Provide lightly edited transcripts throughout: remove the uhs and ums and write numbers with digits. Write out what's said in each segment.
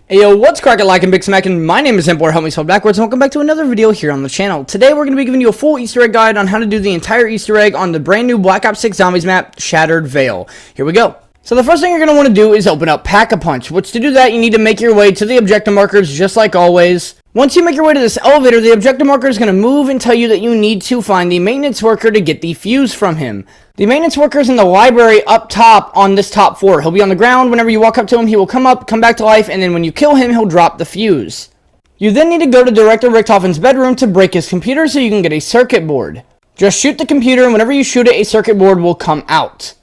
Hey yo, what's crackin' like and big smack, and my name is Empor, help me spell backwards, and welcome back to another video here on the channel. Today we're going to be giving you a full Easter egg guide on how to do the entire Easter egg on the brand new Black Ops 6 Zombies map, Shattered Veil. Here we go. So the first thing you're going to want to do is open up Pack-a-Punch, which to do that you need to make your way to the objective markers just like always. Once you make your way to this elevator, the objective marker is going to move and tell you that you need to find the maintenance worker to get the fuse from him. The maintenance worker is in the library up top on this top floor. He'll be on the ground. Whenever you walk up to him, he will come up, come back to life, and then when you kill him, he'll drop the fuse. You then need to go to Director Richtofen's bedroom to break his computer so you can get a circuit board. Just shoot the computer, and whenever you shoot it, a circuit board will come out.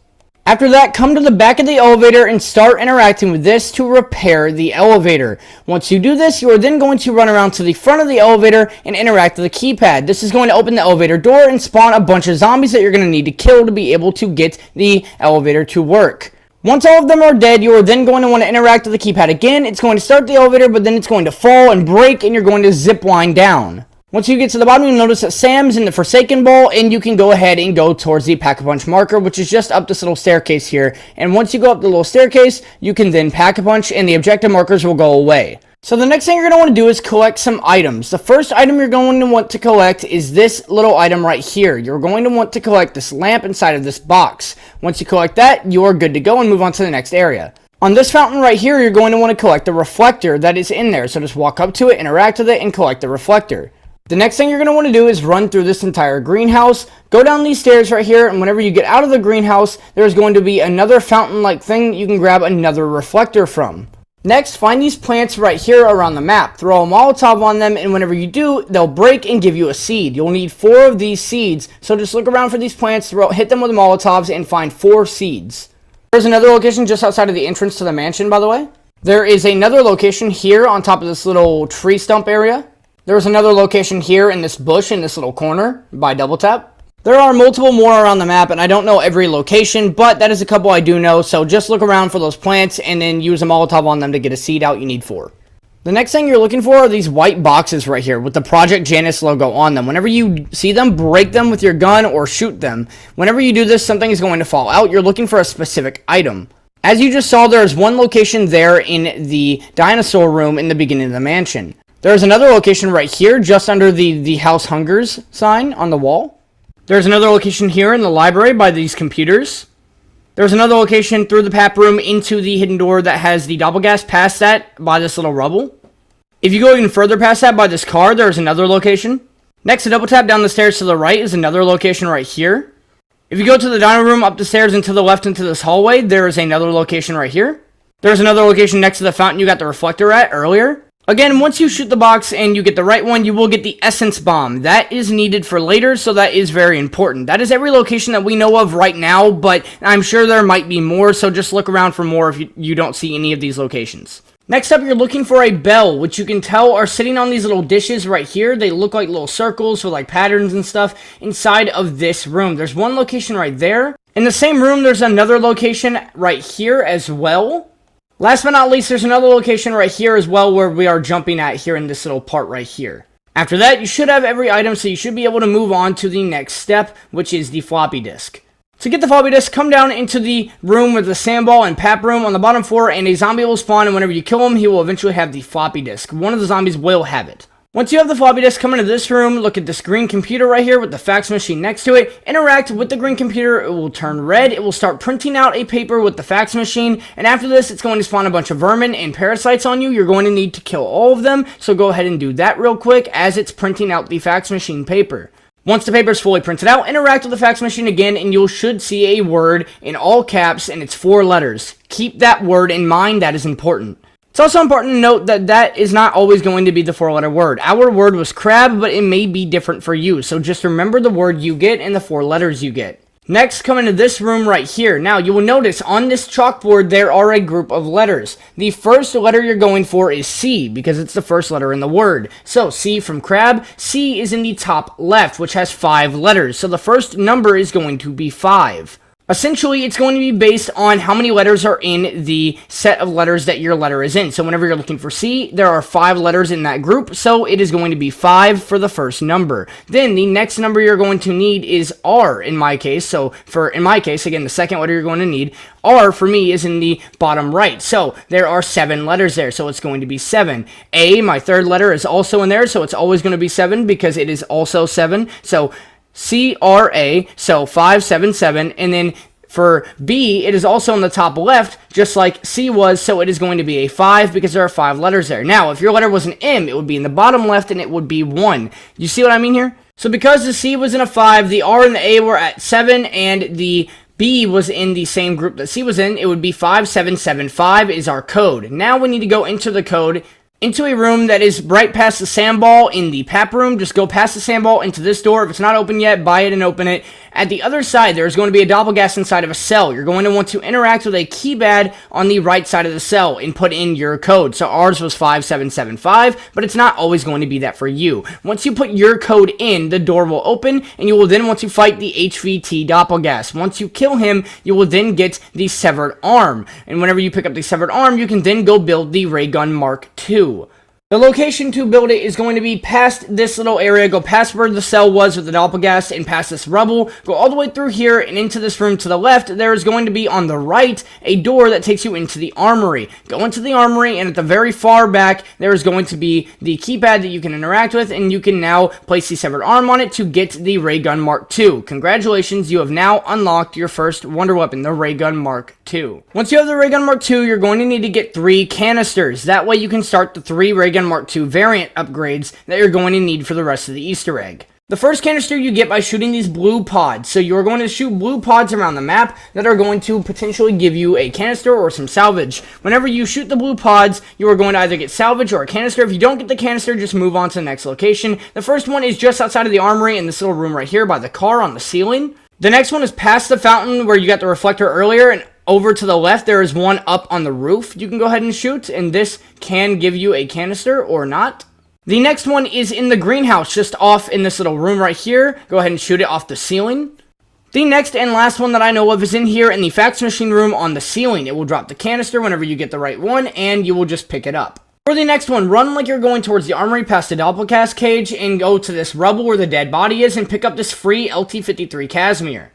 After that, come to the back of the elevator and start interacting with this to repair the elevator. Once you do this, you are then going to run around to the front of the elevator and interact with the keypad. This is going to open the elevator door and spawn a bunch of zombies that you're going to need to kill to be able to get the elevator to work. Once all of them are dead, you are then going to want to interact with the keypad again. It's going to start the elevator, but then it's going to fall and break, and you're going to zip line down. Once you get to the bottom, you'll notice that Sam's in the Forsaken Ball, and you can go ahead and go towards the Pack-a-Punch marker, which is just up this little staircase here. And once you go up the little staircase, you can then Pack-a-Punch, and the objective markers will go away. So the next thing you're going to want to do is collect some items. The first item you're going to want to collect is this little item right here. You're going to want to collect this lamp inside of this box. Once you collect that, you are good to go and move on to the next area. On this fountain right here, you're going to want to collect the reflector that is in there. So just walk up to it, interact with it, and collect the reflector. The next thing you're going to want to do is run through this entire greenhouse, go down these stairs right here, and whenever you get out of the greenhouse, there's going to be another fountain-like thing you can grab another reflector from. Next, find these plants right here around the map, throw a Molotov on them, and whenever you do, they'll break and give you a seed. You'll need 4 of these seeds, so just look around for these plants, hit them with Molotovs, and find 4 seeds. There's another location just outside of the entrance to the mansion, by the way. There is another location here on top of this little tree stump area. There's another location here in this bush in this little corner by Double Tap. There are multiple more around the map, and I don't know every location, but that is a couple I do know, so just look around for those plants and then use a Molotov on them to get a seed out. You need 4. The next thing you're looking for are these white boxes right here with the Project Janus logo on them. Whenever you see them, break them with your gun or shoot them. Whenever you do this, something is going to fall out. You're looking for a specific item. As you just saw, there's one location there in the dinosaur room in the beginning of the mansion. There's another location right here, just under the House Hungers sign on the wall. There's another location here in the library by these computers. There's another location through the PAP room into the hidden door that has the Doppleghast past that by this little rubble. If you go even further past that by this car, there's another location. Next to Double Tap down the stairs to the right is another location right here. If you go to the dining room, up the stairs and to the left into this hallway, there is another location right here. There's another location next to the fountain you got the reflector at earlier. Again, once you shoot the box and you get the right one, you will get the essence bomb. That is needed for later, so that is very important. That is every location that we know of right now, but I'm sure there might be more, so just look around for more if you don't see any of these locations. Next up, you're looking for a bell, which you can tell are sitting on these little dishes right here. They look like little circles with like patterns and stuff inside of this room. There's one location right there. In the same room, there's another location right here as well. Last but not least, there's another location right here as well where we are jumping at here in this little part right here. After that, you should have every item, so you should be able to move on to the next step, which is the floppy disk. To get the floppy disk, come down into the room with the sandball and pap room on the bottom floor, and a zombie will spawn, and whenever you kill him, he will eventually have the floppy disk. One of the zombies will have it. Once you have the floppy disk, come into this room, look at this green computer right here with the fax machine next to it, interact with the green computer, it will turn red, it will start printing out a paper with the fax machine, and after this, it's going to spawn a bunch of vermin and parasites on you. You're going to need to kill all of them, so go ahead and do that real quick as it's printing out the fax machine paper. Once the paper is fully printed out, interact with the fax machine again, and you should see a word in all caps, and it's 4 letters. Keep that word in mind, that is important. It's also important to note that that is not always going to be the 4-letter word. Our word was crab, but it may be different for you, so just remember the word you get and the 4 letters you get. Next, come into this room right here. Now, you will notice on this chalkboard there are a group of letters. The first letter you're going for is C, because it's the first letter in the word. So, C from crab, C is in the top left, which has 5 letters, so the first number is going to be 5. Essentially, it's going to be based on how many letters are in the set of letters that your letter is in. So whenever you're looking for C, there are 5 letters in that group, so it is going to be 5 for the first number. Then the next number you're going to need is R in my case. So in my case, again, the second letter you're going to need, R for me is in the bottom right. So there are 7 letters there, so it's going to be 7. A, my third letter, is also in there, so it's always going to be 7 because it is also 7. So CRA, so 577, and then for B, it is also on the top left, just like C was, so it is going to be a 5 because there are 5 letters there. Now, if your letter was an M, it would be in the bottom left, and it would be 1. You see what I mean here? So because the C was in a 5, the R and the A were at 7, and the B was in the same group that C was in, it would be 5775 is our code. Now we need to go into the code, into a room that is right past the sandball in the PAP room. Just go past the sandball into this door. If it's not open yet, buy it and open it. At the other side, there's going to be a Doppleghast inside of a cell. You're going to want to interact with a keypad on the right side of the cell and put in your code. So ours was 5775, but it's not always going to be that for you. Once you put your code in, the door will open, and you will then want to fight the HVT Doppleghast. Once you kill him, you will then get the severed arm. And whenever you pick up the severed arm, you can then go build the ray gun Mark II. The location to build it is going to be past this little area, go past where the cell was with the Doppelghast and past this rubble, go all the way through here and into this room to the left. There is going to be on the right a door that takes you into the armory. Go into the armory, and at the very far back there is going to be the keypad that you can interact with, and you can now place the severed arm on it to get the ray gun Mark II. Congratulations, you have now unlocked your first wonder weapon, the ray gun Mark II. Once you have the ray gun Mark II, you're going to need to get 3 canisters. That way you can start the 3 ray gun Mark II variant upgrades that you're going to need for the rest of the Easter egg. The first canister you get by shooting these blue pods. So you're going to shoot blue pods around the map that are going to potentially give you a canister or some salvage. Whenever you shoot the blue pods, you are going to either get salvage or a canister. If you don't get the canister, just move on to the next location. The first one is just outside of the armory in this little room right here by the car on the ceiling. The next one is past the fountain where you got the reflector earlier, and over to the left, there is one up on the roof you can go ahead and shoot, and this can give you a canister or not. The next one is in the greenhouse, just off in this little room right here. Go ahead and shoot it off the ceiling. The next and last one that I know of is in here in the fax machine room on the ceiling. It will drop the canister whenever you get the right one, and you will just pick it up. For the next one, run like you're going towards the armory past the Doppelghast cage, and go to this rubble where the dead body is, and pick up this free LT-53 Kazmir.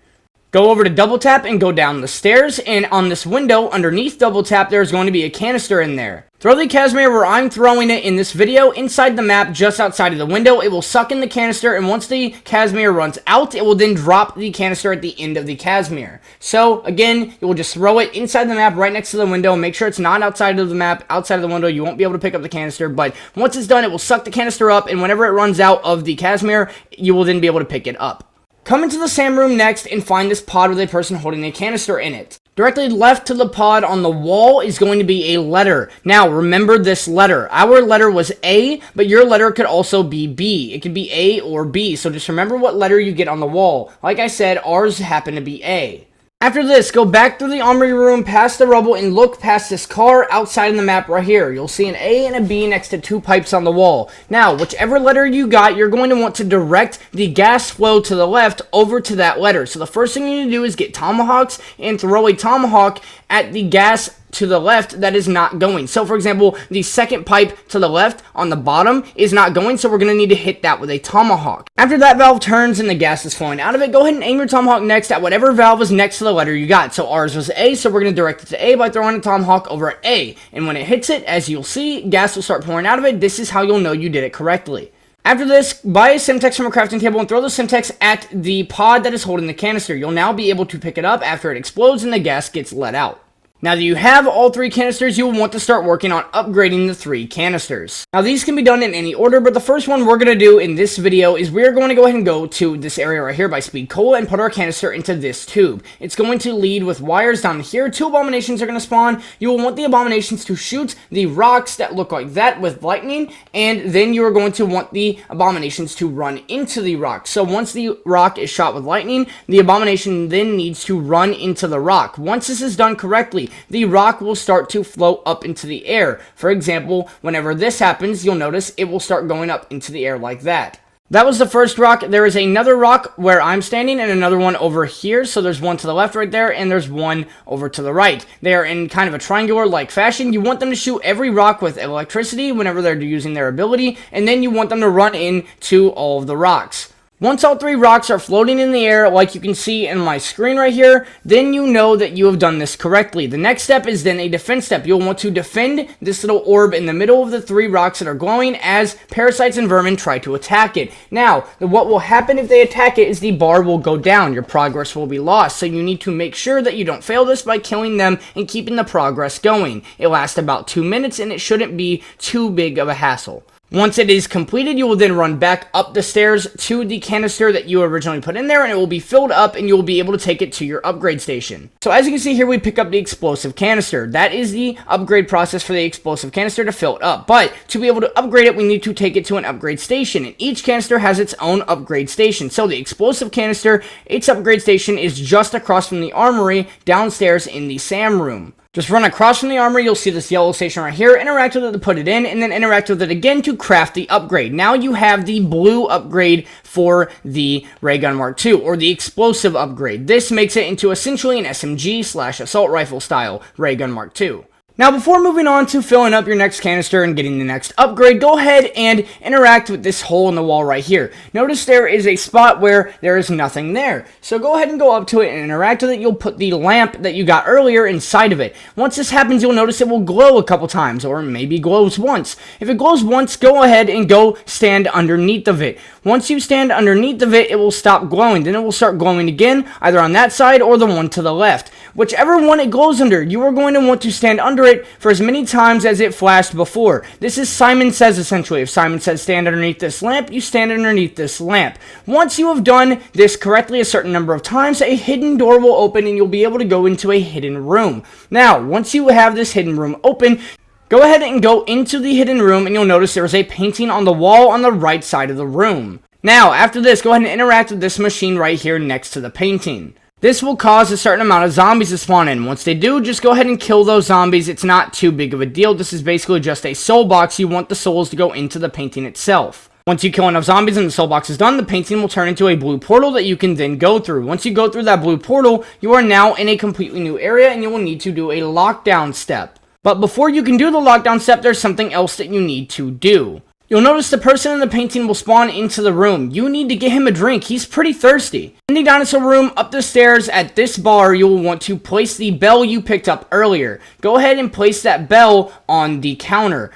Go over to double tap and go down the stairs, and on this window underneath double tap there is going to be a canister in there. Throw the Kazmir where I'm throwing it in this video inside the map just outside of the window. It will suck in the canister, and once the Kazmir runs out, it will then drop the canister at the end of the Kazmir. So again, you will just throw it inside the map right next to the window. Make sure it's not outside of the map, outside of the window. You won't be able to pick up the canister, but once it's done, it will suck the canister up, and whenever it runs out of the Kazmir, you will then be able to pick it up. Come into the SAM room next and find this pod with a person holding a canister in it. Directly left to the pod on the wall is going to be a letter. Now, remember this letter. Our letter was A, but your letter could also be B. It could be A or B, so just remember what letter you get on the wall. Like I said, ours happened to be A. After this, go back through the armory room, past the rubble, and look past this car outside of the map right here. You'll see an A and a B next to 2 pipes on the wall. Now, whichever letter you got, you're going to want to direct the gas flow to the left over to that letter. So the first thing you need to do is get tomahawks and throw a tomahawk at the gas to the left that is not going. So for example, the second pipe to the left on the bottom is not going, so we're going to need to hit that with a tomahawk. After that valve turns and the gas is flowing out of it, go ahead and aim your tomahawk next at whatever valve is next to the letter you got. So ours was A, so we're going to direct it to A by throwing a tomahawk over at A. And when it hits it, as you'll see, gas will start pouring out of it. This is how you'll know you did it correctly. After this, buy a Semtex from a crafting table and throw the Semtex at the pod that is holding the canister. You'll now be able to pick it up after it explodes and the gas gets let out. Now that you have all 3 canisters, you will want to start working on upgrading the 3 canisters. Now these can be done in any order, but the first one we're going to do in this video is we're going to go ahead and go to this area right here by Speed Cola and put our canister into this tube. It's going to lead with wires down here. 2 abominations are going to spawn. You will want the abominations to shoot the rocks that look like that with lightning, and then you are going to want the abominations to run into the rock. So once the rock is shot with lightning, the abomination then needs to run into the rock. Once this is done correctly, the rock will start to float up into the air. For example, whenever this happens, you'll notice it will start going up into the air like that. That was the first rock. There is another rock where I'm standing and another one over here. So there's one to the left right there and there's one over to the right. They are in kind of a triangular-like fashion. You want them to shoot every rock with electricity whenever they're using their ability, and then you want them to run into all of the rocks. Once all 3 rocks are floating in the air, like you can see in my screen right here, then you know that you have done this correctly. The next step is then a defense step. You'll want to defend this little orb in the middle of the 3 rocks that are glowing as parasites and vermin try to attack it. Now, what will happen if they attack it is the bar will go down. Your progress will be lost, so you need to make sure that you don't fail this by killing them and keeping the progress going. It lasts about 2 minutes and it shouldn't be too big of a hassle. Once it is completed, you will then run back up the stairs to the canister that you originally put in there, and it will be filled up, and you will be able to take it to your upgrade station. So as you can see here, we pick up the explosive canister. That is the upgrade process for the explosive canister to fill it up. But to be able to upgrade it, we need to take it to an upgrade station, and each canister has its own upgrade station. So the explosive canister, its upgrade station is just across from the armory downstairs in the SAM room. Just run across from the armory, you'll see this yellow station right here, interact with it to put it in, and then interact with it again to craft the upgrade. Now you have the blue upgrade for the Ray Gun Mark II, or the explosive upgrade. This makes it into essentially an SMG/assault rifle style Ray Gun Mark II. Now, before moving on to filling up your next canister and getting the next upgrade, go ahead and interact with this hole in the wall right here. Notice there is a spot where there is nothing there. So go ahead and go up to it and interact with it. You'll put the lamp that you got earlier inside of it. Once this happens, you'll notice it will glow a couple times, or maybe glows once. If it glows once, go ahead and go stand underneath of it. Once you stand underneath of it, it will stop glowing. Then it will start glowing again, either on that side or the one to the left. Whichever one it glows under, you are going to want to stand under it for as many times as it flashed before. This is Simon Says essentially. If Simon says stand underneath this lamp, you stand underneath this lamp. Once you have done this correctly a certain number of times, a hidden door will open and you'll be able to go into a hidden room. Now, once you have this hidden room open, go ahead and go into the hidden room and you'll notice there is a painting on the wall on the right side of the room. Now, after this, go ahead and interact with this machine right here next to the painting. This will cause a certain amount of zombies to spawn in. Once they do, just go ahead and kill those zombies. It's not too big of a deal. This is basically just a soul box. You want the souls to go into the painting itself. Once you kill enough zombies and the soul box is done, the painting will turn into a blue portal that you can then go through. Once you go through that blue portal, you are now in a completely new area and you will need to do a lockdown step. But before you can do the lockdown step, there's something else that you need to do. You'll notice the person in the painting will spawn into the room. You need to get him a drink. He's pretty thirsty. In the dinosaur room, up the stairs at this bar, you will want to place the bell you picked up earlier. Go ahead and place that bell on the counter.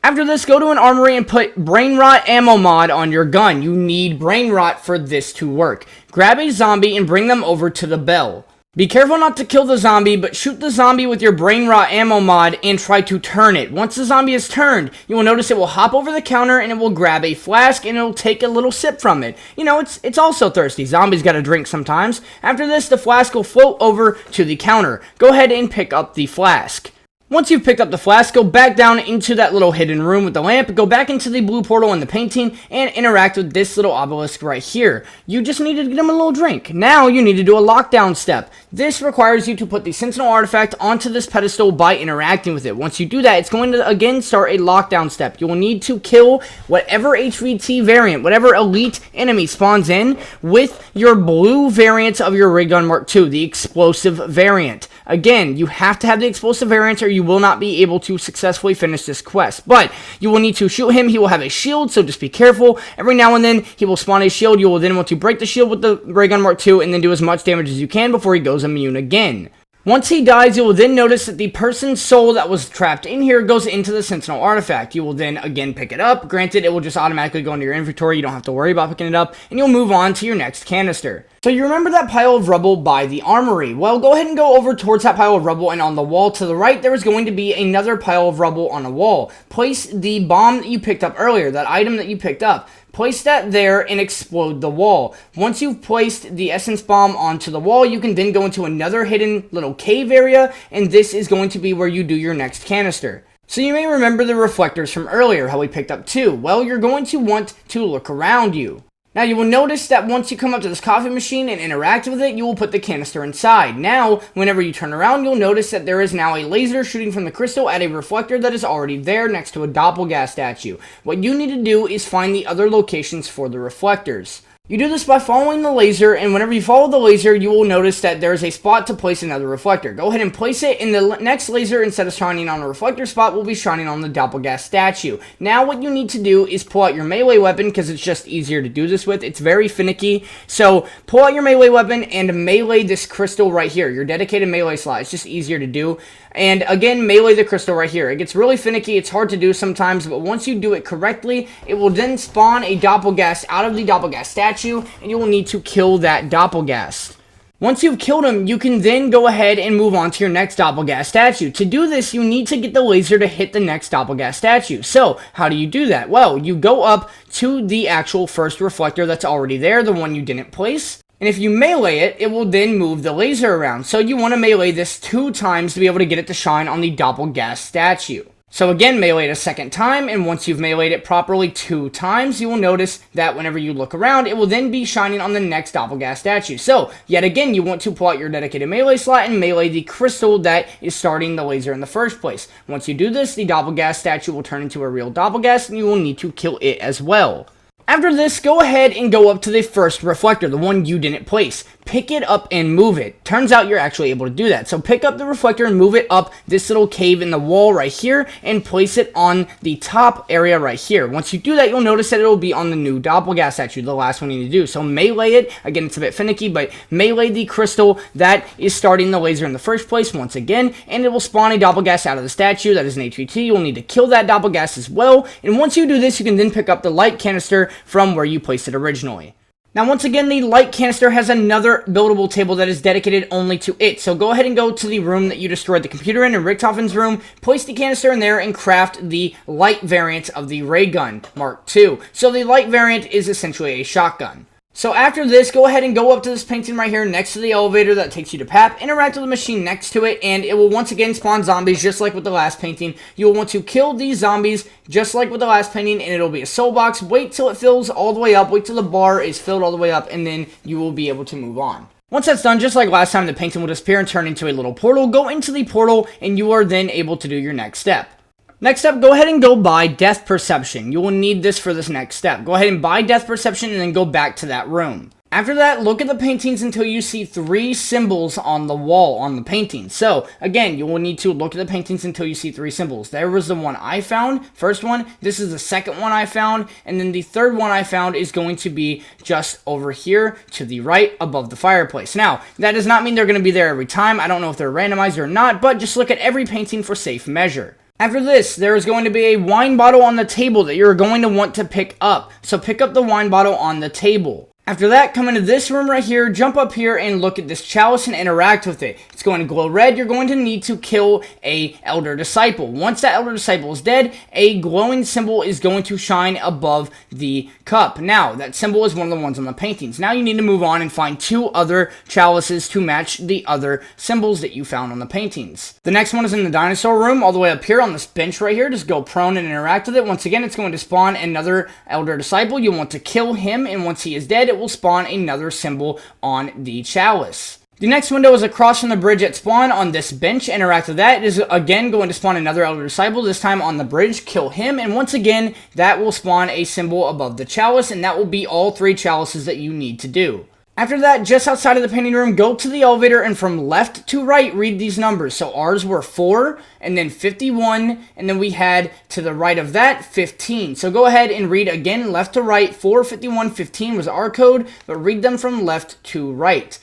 After this, go to an armory and put Brain Rot ammo mod on your gun. You need Brain Rot for this to work. Grab a zombie and bring them over to the bell. Be careful not to kill the zombie, but shoot the zombie with your Brain Rot ammo mod and try to turn it. Once the zombie is turned, you will notice it will hop over the counter and it will grab a flask and it will take a little sip from it. You know, it's also thirsty. Zombies gotta drink sometimes. After this, the flask will float over to the counter. Go ahead and pick up the flask. Once you've picked up the flask, go back down into that little hidden room with the lamp, go back into the blue portal in the painting, and interact with this little obelisk right here. You just need to get him a little drink. Now you need to do a lockdown step. This requires you to put the Sentinel artifact onto this pedestal by interacting with it. Once you do that, it's going to again start a lockdown step. You will need to kill whatever HVT variant, whatever elite enemy spawns in with your blue variant of your Ray Gun Mark II, the explosive variant. Again, you have to have the explosive variant or you will not be able to successfully finish this quest. But you will need to shoot him. He will have a shield, so just be careful. Every now and then, he will spawn a shield. You will then want to break the shield with the Ray Gun Mark II and then do as much damage as you can before he goes immune again. Once he dies, you will then notice that the person's soul that was trapped in here goes into the Sentinel artifact. You will then again pick it up. Granted, it will just automatically go into your inventory. You don't have to worry about picking it up, and you'll move on to your next canister. So you remember that pile of rubble by the armory? Well, go ahead and go over towards that pile of rubble, and on the wall to the right, there is going to be another pile of rubble on a wall. Place the bomb that you picked up earlier, that item that you picked up. Place that there and explode the wall. Once you've placed the essence bomb onto the wall, you can then go into another hidden little cave area, and this is going to be where you do your next canister. So you may remember the reflectors from earlier, how we picked up two. Well, you're going to want to look around you. Now you will notice that once you come up to this coffee machine and interact with it, you will put the canister inside. Now, whenever you turn around, you'll notice that there is now a laser shooting from the crystal at a reflector that is already there next to a Doppleghast statue. What you need to do is find the other locations for the reflectors. You do this by following the laser, and whenever you follow the laser, you will notice that there is a spot to place another reflector. Go ahead and place it, and the next laser, instead of shining on a reflector spot, will be shining on the Doppleghast statue. Now what you need to do is pull out your melee weapon, because it's just easier to do this with. It's very finicky. So pull out your melee weapon and melee this crystal right here, your dedicated melee slot. It's just easier to do. And again, melee the crystal right here. It gets really finicky. It's hard to do sometimes, but once you do it correctly, it will then spawn a Doppleghast out of the Doppleghast statue, and you will need to kill that Doppleghast. Once you've killed him, you can then go ahead and move on to your next Doppleghast statue. To do this, you need to get the laser to hit the next Doppleghast statue. So, how do you do that? Well, you go up to the actual first reflector that's already there, the one you didn't place. And if you melee it, it will then move the laser around. So you want to melee this 2 times to be able to get it to shine on the Doppleghast statue. So again, melee it a second time, and once you've meleeed it properly 2 times, you will notice that whenever you look around, it will then be shining on the next Doppleghast statue. So, yet again, you want to pull out your dedicated melee slot and melee the crystal that is starting the laser in the first place. Once you do this, the Doppleghast statue will turn into a real Doppleghast, and you will need to kill it as well. After this, go ahead and go up to the first reflector, the one you didn't place. Pick it up and move it. Turns out you're actually able to do that. So pick up the reflector and move it up this little cave in the wall right here and place it on the top area right here. Once you do that, you'll notice that it will be on the new Doppleghast statue, the last one you need to do. So melee it. Again, it's a bit finicky, but melee the crystal that is starting the laser in the first place once again, and it will spawn a Doppleghast out of the statue. That is an HVT. You'll need to kill that Doppleghast as well. And once you do this, you can then pick up the light canister from where you placed it originally. Now, once again, the light canister has another buildable table that is dedicated only to it. So go ahead and go to the room that you destroyed the computer in Richtofen's room, place the canister in there, and craft the light variant of the ray gun, Mark II. So the light variant is essentially a shotgun. So after this, go ahead and go up to this painting right here next to the elevator that takes you to PAP, interact with the machine next to it, and it will once again spawn zombies just like with the last painting. You will want to kill these zombies just like with the last painting, and it'll be a soul box. Wait till it fills all the way up, wait till the bar is filled all the way up, and then you will be able to move on. Once that's done, just like last time, the painting will disappear and turn into a little portal. Go into the portal, and you are then able to do your next step. Next up, go ahead and go buy Death Perception. You will need this for this next step. Go ahead and buy Death Perception and then go back to that room. After that, look at the paintings until you see 3 symbols on the wall on the painting. So, again, you will need to look at the paintings until you see 3 symbols. There was the one I found, first one. This is the second one I found. And then the third one I found is going to be just over here to the right above the fireplace. Now, that does not mean they're going to be there every time. I don't know if they're randomized or not, but just look at every painting for safe measure. After this, there is going to be a wine bottle on the table that you're going to want to pick up. So pick up the wine bottle on the table. After that, come into this room right here, jump up here, and look at this chalice and interact with it. It's going to glow red. You're going to need to kill a Elder Disciple. Once that Elder Disciple is dead, a glowing symbol is going to shine above the cup. Now, that symbol is one of the ones on the paintings. Now you need to move on and find 2 other chalices to match the other symbols that you found on the paintings. The next one is in the dinosaur room, all the way up here on this bench right here. Just go prone and interact with it. Once again, it's going to spawn another Elder Disciple. You want to kill him, and once he is dead, it will spawn another symbol on the chalice. The next window is across from the bridge at spawn on this bench. Interact with that. It is again going to spawn another Elder Disciple, this time on the bridge. Kill him, and once again, that will spawn a symbol above the chalice, and that will be all 3 chalices that you need to do. After that, just outside of the painting room, go to the elevator, and from left to right, read these numbers. So ours were 4, and then 51, and then we had, to the right of that, 15. So go ahead and read again, left to right. 4, 51, 15 was our code, but read them from left to right.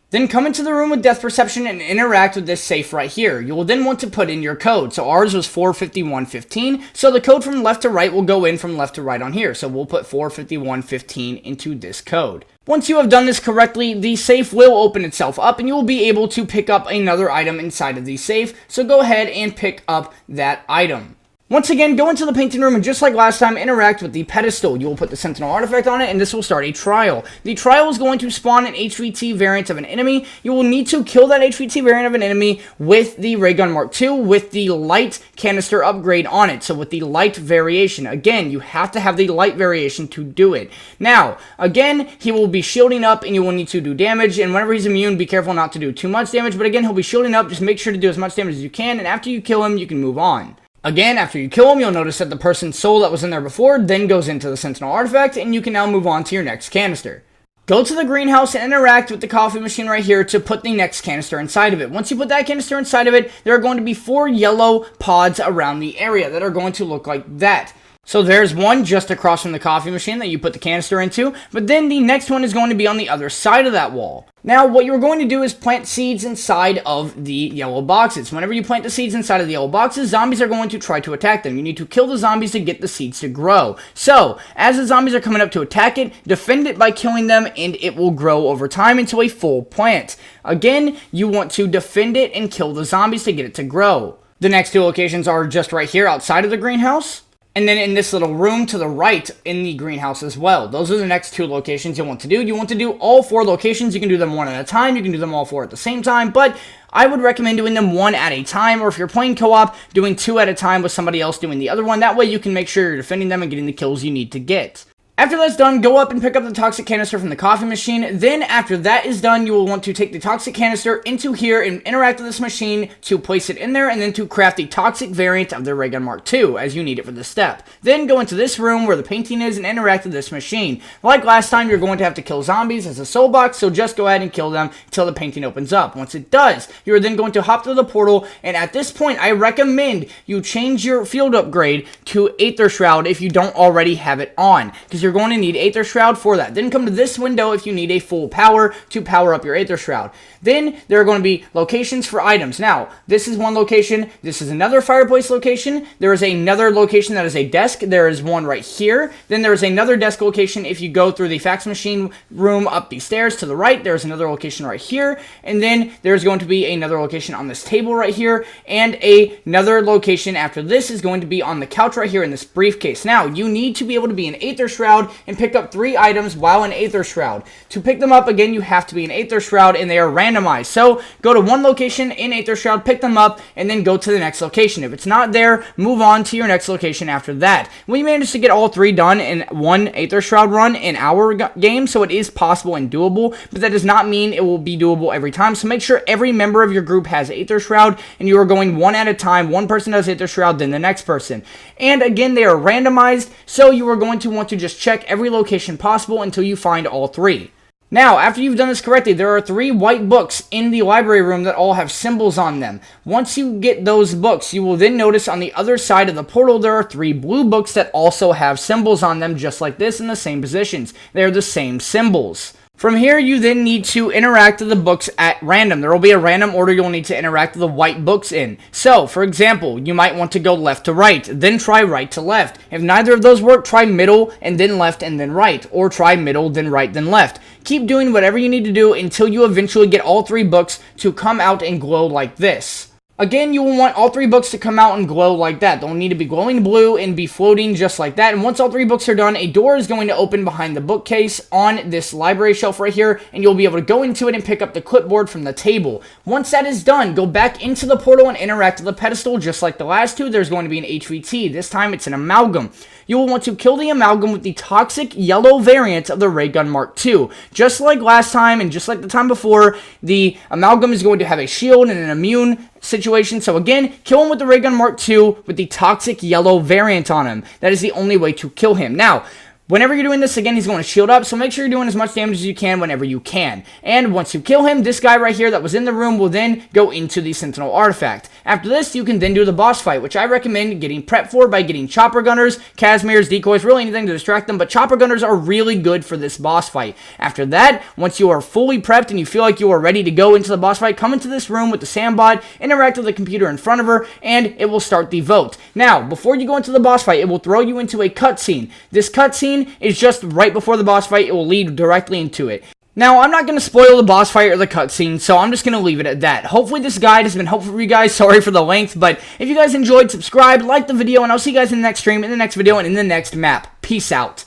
Then come into the room with Death Perception and interact with this safe right here. You will then want to put in your code. So ours was 45115. So the code from left to right will go in from left to right on here. So we'll put 45115 into this code. Once you have done this correctly, the safe will open itself up and you will be able to pick up another item inside of the safe. So go ahead and pick up that item. Once again, go into the painting room and just like last time, interact with the pedestal. You will put the Sentinel artifact on it and this will start a trial. The trial is going to spawn an HVT variant of an enemy. You will need to kill that HVT variant of an enemy with the Ray Gun Mark II with the light canister upgrade on it. So with the light variation. Again, you have to have the light variation to do it. Now, again, he will be shielding up and you will need to do damage. And whenever he's immune, be careful not to do too much damage. But again, he'll be shielding up. Just make sure to do as much damage as you can. And after you kill him, you can move on. Again, after you kill him, you'll notice that the person's soul that was in there before then goes into the Sentinel artifact, and you can now move on to your next canister. Go to the greenhouse and interact with the coffee machine right here to put the next canister inside of it. Once you put that canister inside of it, there are going to be 4 yellow pods around the area that are going to look like that. So there's one just across from the coffee machine that you put the canister into, but then the next one is going to be on the other side of that wall. Now, what you're going to do is plant seeds inside of the yellow boxes. Whenever you plant the seeds inside of the yellow boxes, zombies are going to try to attack them. You need to kill the zombies to get the seeds to grow. So, as the zombies are coming up to attack it, defend it by killing them, and it will grow over time into a full plant. Again, you want to defend it and kill the zombies to get it to grow. The next 2 locations are just right here outside of the greenhouse. And then in this little room to the right in the greenhouse as well. Those are the next 2 locations you want to do. You want to do all 4 locations. You can do them one at a time. You can do them all 4 at the same time. But I would recommend doing them one at a time. Or if you're playing co-op, doing 2 at a time with somebody else doing the other one. That way you can make sure you're defending them and getting the kills you need to get. After that's done, go up and pick up the toxic canister from the coffee machine. Then, after that is done, you will want to take the toxic canister into here and interact with this machine to place it in there and then to craft the toxic variant of the Ray Gun Mark II as you need it for this step. Then go into this room where the painting is and interact with this machine. Like last time, you're going to have to kill zombies as a soul box, so just go ahead and kill them until the painting opens up. Once it does, you are then going to hop through the portal, and at this point, I recommend you change your field upgrade to Aether Shroud if you don't already have it on, because you're going to need Aether Shroud for that. Then come to this window if you need a full power to power up your Aether Shroud. Then there are going to be locations for items. Now, this is one location. This is another fireplace location. There is another location that is a desk. There is one right here. Then there is another desk location if you go through the fax machine room up the stairs to the right. There's another location right here. And then there's going to be another location on this table right here. And another location after this is going to be on the couch right here in this briefcase. Now, you need to be able to be an Aether Shroud and pick up 3 items while in Aether Shroud. To pick them up, again, you have to be in Aether Shroud, and they are randomized. So, go to one location in Aether Shroud, pick them up, and then go to the next location. If it's not there, move on to your next location after that. We managed to get all 3 done in one Aether Shroud run in our game, so it is possible and doable, but that does not mean it will be doable every time. So make sure every member of your group has Aether Shroud, and you are going one at a time. One person does Aether Shroud, then the next person. And again, they are randomized, so you are going to want to just check every location possible until you find all 3. Now, after you've done this correctly, there are 3 white books in the library room that all have symbols on them. Once you get those books, you will then notice on the other side of the portal there are 3 blue books that also have symbols on them just like this in the same positions. They are the same symbols. From here, you then need to interact with the books at random. There will be a random order you'll need to interact with the white books in. So, for example, you might want to go left to right, then try right to left. If neither of those work, try middle and then left and then right, or try middle, then right, then left. Keep doing whatever you need to do until you eventually get all 3 books to come out and glow like this. Again, you will want all 3 books to come out and glow like that. They'll need to be glowing blue and be floating just like that. And once all 3 books are done, a door is going to open behind the bookcase on this library shelf right here, and you'll be able to go into it and pick up the clipboard from the table. Once that is done, go back into the portal and interact with the pedestal just like the last 2. There's going to be an HVT. This time it's an amalgam. You will want to kill the amalgam with the toxic yellow variant of the Ray Gun Mark II. Just like last time and just like the time before, the amalgam is going to have a shield and an immune situation. So again, kill him with the Ray Gun Mark II with the toxic yellow variant on him. That is the only way to kill him. Now, whenever you're doing this, again, he's going to shield up, so make sure you're doing as much damage as you can whenever you can. And once you kill him, this guy right here that was in the room will then go into the Sentinel artifact. After this, you can then do the boss fight, which I recommend getting prepped for by getting chopper gunners, Kazmirs, decoys, really anything to distract them, but chopper gunners are really good for this boss fight. After that, once you are fully prepped and you feel like you are ready to go into the boss fight, come into this room with the sandbot, interact with the computer in front of her, and it will start the vote. Now, before you go into the boss fight, it will throw you into a cutscene. This cutscene is just right before the boss fight. It will lead directly into it. Now, I'm not going to spoil the boss fight or the cutscene, so I'm just going to leave it at that. Hopefully this guide has been helpful for you guys. Sorry for the length, but if you guys enjoyed, subscribe, like the video, and I'll see you guys in the next stream, in the next video, and in the next map. Peace out.